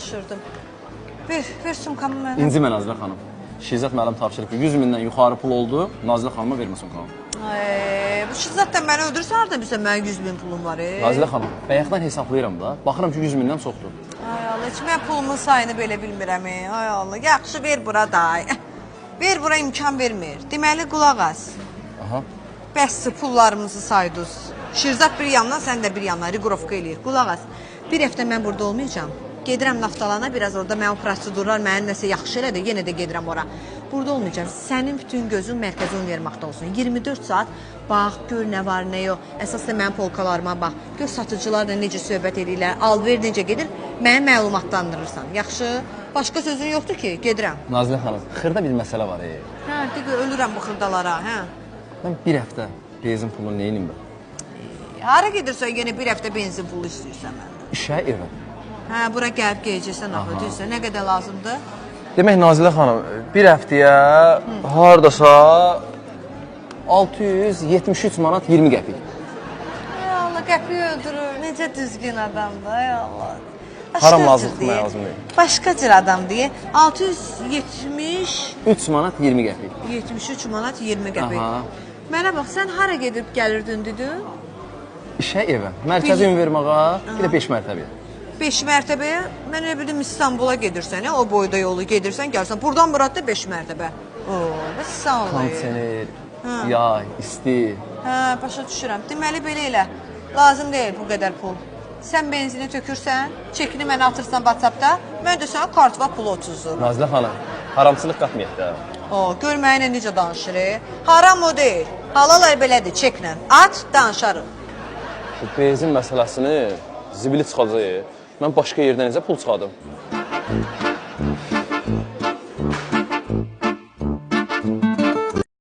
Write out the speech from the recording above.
danışırdım. Ver sumkamı mənə. İncimə Nazilə xanım. Şirzat müəllim tapşırıb ki, 100 mindən yuxarı pul oldu, Nazilə xanıma vermə sumkamı. Bu Şirzatdan məni öldürsən, harada bilsən mənim 100 min pulum var. Nazilə xanım, bayaqdan hesablayıram da, baxıram ki 100 mindən çoxdur. Ay Allah, heç mən pulumun sayını belə bilmirəm. Ay Allah, yaxşı ver bura da. Ver bura imkan vermir. Deməli qulaq as. Aha. Bəs pullarımızı saydınız. Şirzat bir yandan, sən də bir yandan riqrovka eləyir. Qulaq as. Bir həftə mən burada olmayacağam. Gedirəm Naftalana, biraz orada mənim prosedurlar mənə nəsə yaxşı elədi, yenə də gedirəm ora. Burada olmayacağam. Sənin bütün gözün mərkəzi univermaqda olsun. 24 saat bax, gör nə var, nə yox. Əsas da mənim polkalarıma bax. Gör satıcılarla necə söhbət edirlər, alver necə gedir, məni məlumatlandırırsan. Yaxşı? Başqa sözün yoxdur ki, gedirəm. Nazilə xanım, xırda bir məsələ var. Hə, deyir, ölürəm bu xırdalara, hə. Mən bir həftə benzin pulunu neyinim ben? Hara gedirsən, yenə bir həftə benzin pulu istəyirsən məndən. İşə, evə. Hə, bura gəlib geyəcəksən, axı, deyirsən, nə qədər lazımdır? Demək Nazilə xanım, bir həftəyə hardasa 673 manat 20 qəpik. Ay Allah, qəpik öldürür, necə düzgün adamdır, ay Allah. Haram lazımdır, mən lazım deyil. Başqa cür adam deyə, 670... 3 manat 20 qəpik. 73 manat 20 qəpik. Aha. Mənə bax, sən hara gedib gəlirdin dedin? İşə, evə. Mərkəzi univermağa, bir də 5 mərtəbəyə. 5 mərtəbəyə, mən elə bildim İstanbula gedirsən, o boyda yolu gedirsən, gəlsən. Buradan burada 5 mərtəbə. Bəs sağ ol. Kondisioner, yay, isti. Hə, başa düşürəm. Deməli, belə elə. Lazım deyil bu qədər pul. Sən benzini tökürsən, çekini mənə atırsan WhatsAppda, mən də sənə kart var, pulu 30-dur. Nazilə xanım, haramçılıq qatmayaq da. Gör mənə necə danışır. Haram o deyil. Halal belədir, çeklə. At, danışarıq. Bu benzin məsələsini zibili çıxacaq. Mən başqa yerdən necə pul çıxadım?